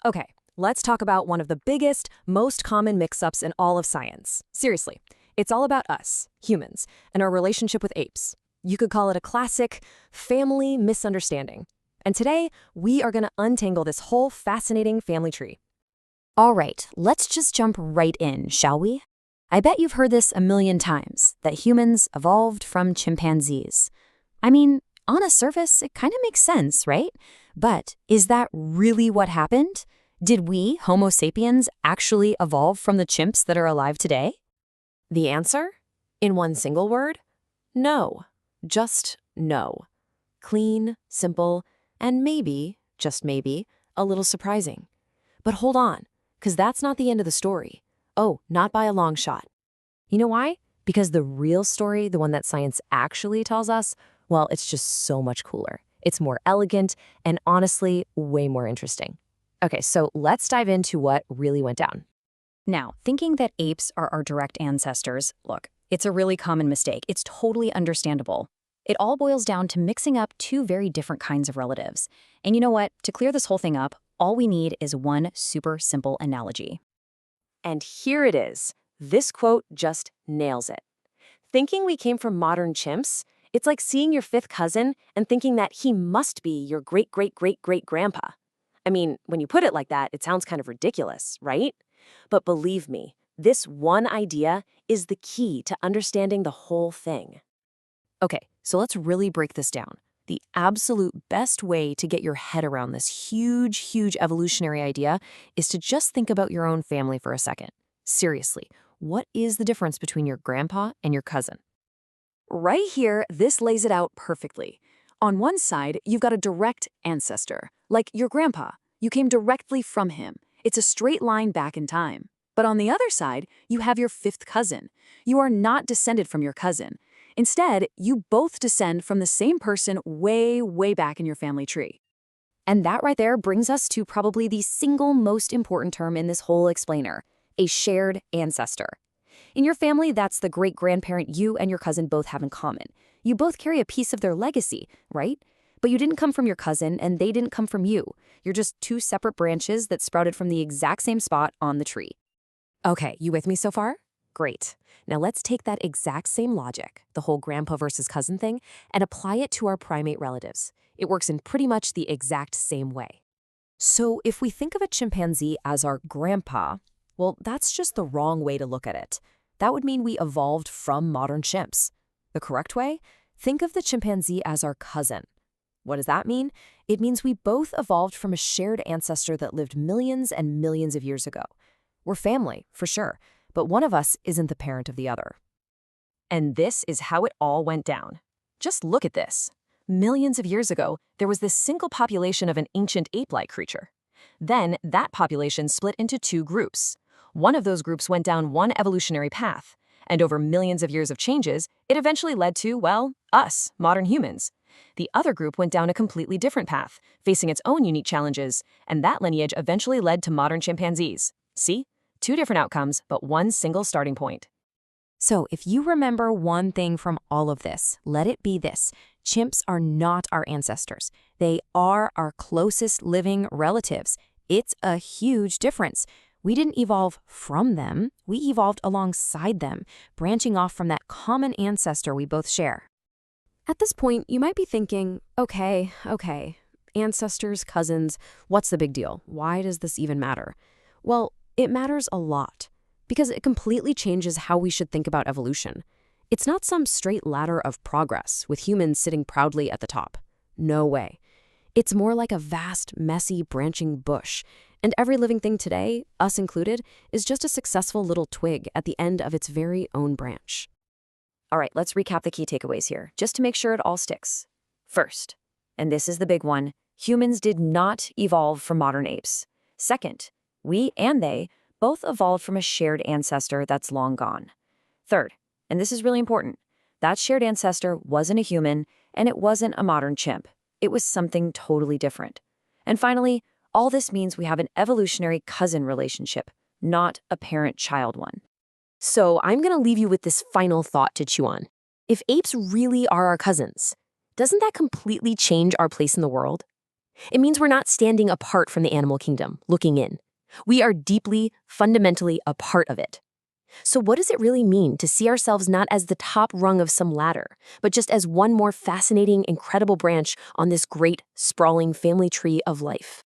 Okay, let's talk about one of the biggest, most common mix-ups in all of science. Seriously, it's all about us, humans, and our relationship with apes. You could call it a classic family misunderstanding. And today, we are going to untangle this whole fascinating family tree. All right, let's just jump right in, shall we? I bet you've heard this a million times, that humans evolved from chimpanzees. I mean, on a surface, it kind of makes sense, right? But is that really what happened? Did we, Homo sapiens, actually evolve from the chimps that are alive today? The answer? In one single word? No. Just no. Clean, simple, and maybe, just maybe, a little surprising. But hold on, because that's not the end of the story. Oh, not by a long shot. You know why? Because the real story, the one that science actually tells us, well, it's just so much cooler. It's more elegant and honestly, way more interesting. Okay, so let's dive into what really went down. Now, thinking that apes are our direct ancestors, look, it's a really common mistake. It's totally understandable. It all boils down to mixing up two very different kinds of relatives. And you know what? To clear this whole thing up, all we need is one super simple analogy. And here it is. This quote just nails it. Thinking we came from modern chimps, it's like seeing your fifth cousin and thinking that he must be your great-great-great-great-grandpa. I mean, when you put it like that, it sounds kind of ridiculous, right? But believe me, this one idea is the key to understanding the whole thing. Okay, so let's really break this down. The absolute best way to get your head around this huge evolutionary idea is to just think about your own family for a second. Seriously, what is the difference between your grandpa and your cousin? Right here, this lays it out perfectly. On one side, you've got a direct ancestor, like your grandpa. You came directly from him. It's a straight line back in time. But on the other side, you have your fifth cousin. You are not descended from your cousin. Instead, you both descend from the same person way back in your family tree. And that right there brings us to probably the single most important term in this whole explainer, a shared ancestor. In your family, that's the great-grandparent you and your cousin both have in common. You both carry a piece of their legacy, right? But you didn't come from your cousin, and they didn't come from you. You're just two separate branches that sprouted from the exact same spot on the tree. Okay, you with me so far? Great. Now let's take that exact same logic, the whole grandpa versus cousin thing, and apply it to our primate relatives. It works in pretty much the exact same way. So if we think of a chimpanzee as our grandpa, well, that's just the wrong way to look at it. That would mean we evolved from modern chimps. The correct way? Think of the chimpanzee as our cousin. What does that mean? It means we both evolved from a shared ancestor that lived millions and millions of years ago. We're family, for sure, but one of us isn't the parent of the other. And this is how it all went down. Just look at this. Millions of years ago, there was this single population of an ancient ape-like creature. Then that population split into two groups. One of those groups went down one evolutionary path, and over millions of years of changes, it eventually led to, well, us, modern humans. The other group went down a completely different path, facing its own unique challenges, and that lineage eventually led to modern chimpanzees. See? Two different outcomes, but one single starting point. So if you remember one thing from all of this, let it be this. Chimps are not our ancestors. They are our closest living relatives. It's a huge difference. We didn't evolve from them. We evolved alongside them, branching off from that common ancestor we both share. At this point, you might be thinking, okay, ancestors, cousins, what's the big deal? Why does this even matter? Well, it matters a lot, because it completely changes how we should think about evolution. It's not some straight ladder of progress with humans sitting proudly at the top. No way. It's more like a vast, messy, branching bush, and every living thing today, us included, is just a successful little twig at the end of its very own branch. All right, let's recap the key takeaways here, just to make sure it all sticks. First, and this is the big one, humans did not evolve from modern apes. Second, we and they both evolved from a shared ancestor that's long gone. Third, and this is really important, that shared ancestor wasn't a human and it wasn't a modern chimp. It was something totally different. And finally, all this means we have an evolutionary cousin relationship, not a parent-child one. So I'm going to leave you with this final thought to chew on. If apes really are our cousins, doesn't that completely change our place in the world? It means we're not standing apart from the animal kingdom, looking in. We are deeply, fundamentally a part of it. So what does it really mean to see ourselves not as the top rung of some ladder, but just as one more fascinating, incredible branch on this great, sprawling family tree of life?